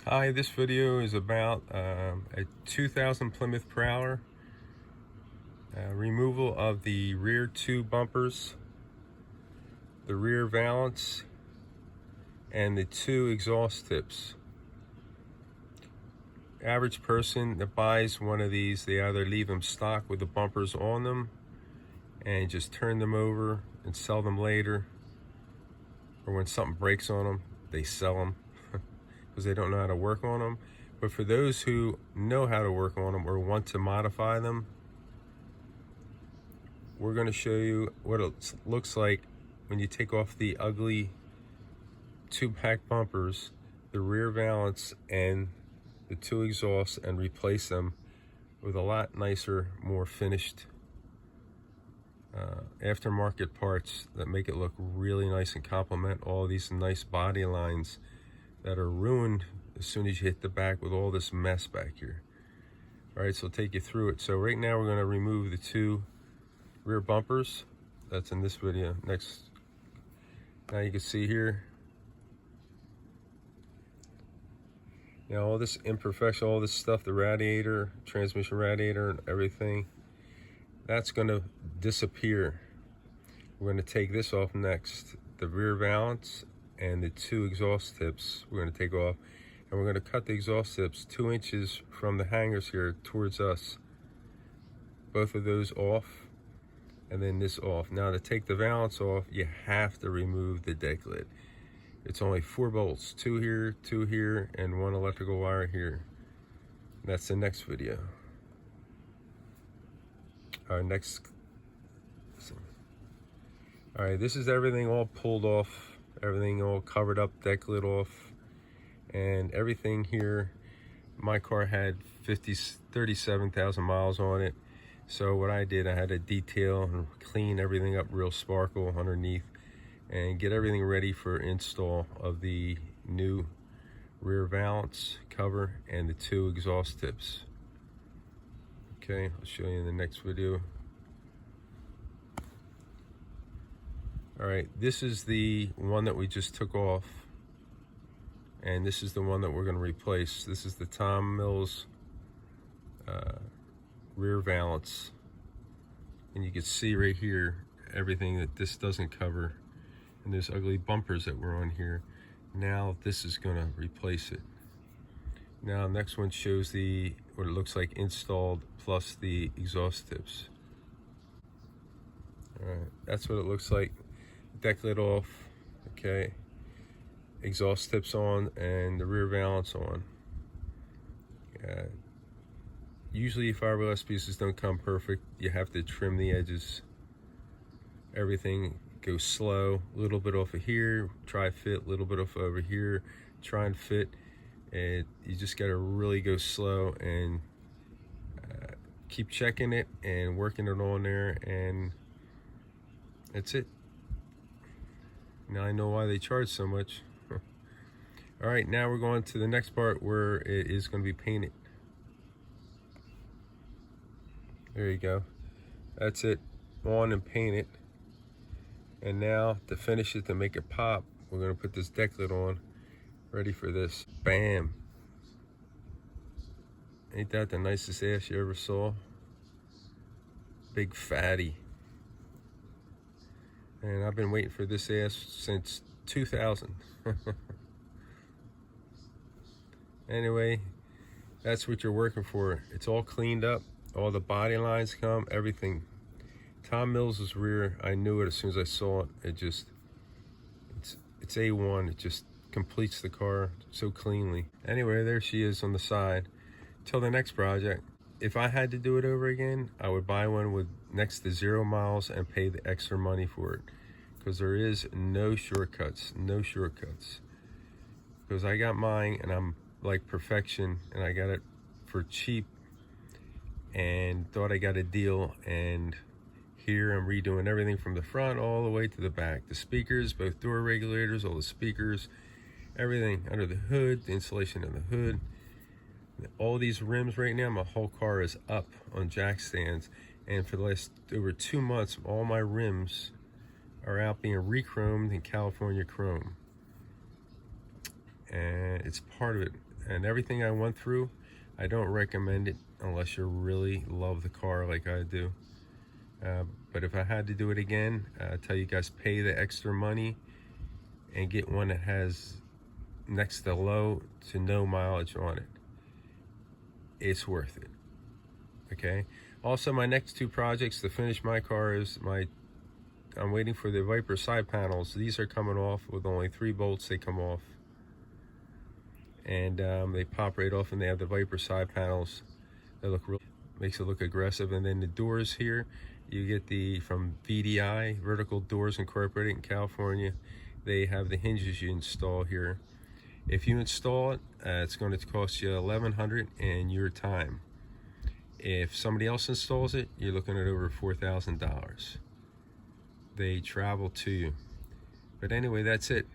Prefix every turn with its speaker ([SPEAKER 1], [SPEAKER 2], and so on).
[SPEAKER 1] Hi, this video is about a 2000 Plymouth Prowler, removal of the rear two bumpers, the rear valance, and the two exhaust tips. Average person that buys one of these, they either leave them stock with the bumpers on them and just turn them over and sell them later, or when something breaks on them, they sell them because they don't know how to work on them. But for those who know how to work on them or want to modify them, we're going to show you what it looks like when you take off the ugly two-pack bumpers, the rear valance, and the two exhausts, and replace them with a lot nicer, more finished aftermarket parts that make it look really nice and complement all these nice body lines that are ruined as soon as you hit the back with all this mess back here. All right, so I'll take you through it. So right now we're going to remove the two rear bumpers. That's in this video. Next, now you can see here, now all this imperfection, all this stuff, the radiator, transmission radiator and everything, that's going to disappear. We're going to take this off next, the rear valance and the two exhaust tips we're going to take off, and we're going to cut the exhaust tips 2 inches from the hangers here towards us, both of those off, and then this off. Now to take the valance off, you have to remove the deck lid. It's only 4 bolts, 2 here, and 1 electrical wire here. That's the next video. All right, all right, this is everything all pulled off, everything all covered up, deck lid off, and everything here. My car had 37,000 miles on it. So what I did, I had to detail and clean everything up real sparkle underneath and get everything ready for install of the new rear valance cover and the two exhaust tips. Okay, I'll show you in the next video. All right, this is the one that we just took off, and this is the one that we're going to replace. This is the Tom Mills rear valance, and you can see right here everything that this doesn't cover, and there's ugly bumpers that were on here. Now this is going to replace it. Now next one shows the what it looks like installed plus the exhaust tips. All right, that's what it looks like. Deck lid off, okay, exhaust tips on, and the rear valance on. Usually fiberglass pieces don't come perfect. You have to trim the edges. Everything goes slow, a little bit off of here, try fit, a little bit off over here, try and fit, and you just gotta really go slow and keep checking it and working it on there, and that's it. Now I know why they charge so much. All right, now we're going to the next part where it is going to be painted. There you go. That's it, on and painted. And now to finish it, to make it pop, we're going to put this deck lid on. Ready for this. Bam. Ain't that the nicest ass you ever saw? Big fatty. And I've been waiting for this ass since 2000. Anyway, that's what you're working for. It's all cleaned up. All the body lines come, everything. Tom Mills' rear, I knew it as soon as I saw it. It's A1. It just completes the car so cleanly. Anyway, there she is on the side. Till the next project. If I had to do it over again, I would buy one with next to 0 miles and pay the extra money for it, because there is no shortcuts, because I got mine and I'm like perfection, and I got it for cheap and thought I got a deal, and here I'm redoing everything from the front all the way to the back. The speakers, both door regulators, all the speakers, everything under the hood, the insulation in the hood. All these rims right now, my whole car is up on jack stands, and for the last over 2 months, all my rims are out being re-chromed in California chrome, and it's part of it. And everything I went through, I don't recommend it unless you really love the car like I do. But if I had to do it again, I tell you guys, pay the extra money and get one that has next to low to no mileage on it. It's worth it. Okay. Also, my next two projects to finish my car is I'm waiting for the Viper side panels. These are coming off with only 3 bolts. They come off, and they pop right off, and they have the Viper side panels. They look real, makes it look aggressive. And then the doors here, you get the from VDI, Vertical Doors Incorporated in California. They have the hinges you install here. If you install it, it's going to cost you $1,100 in your time. If somebody else installs it, you're looking at over $4,000. They travel to you. But anyway, that's it.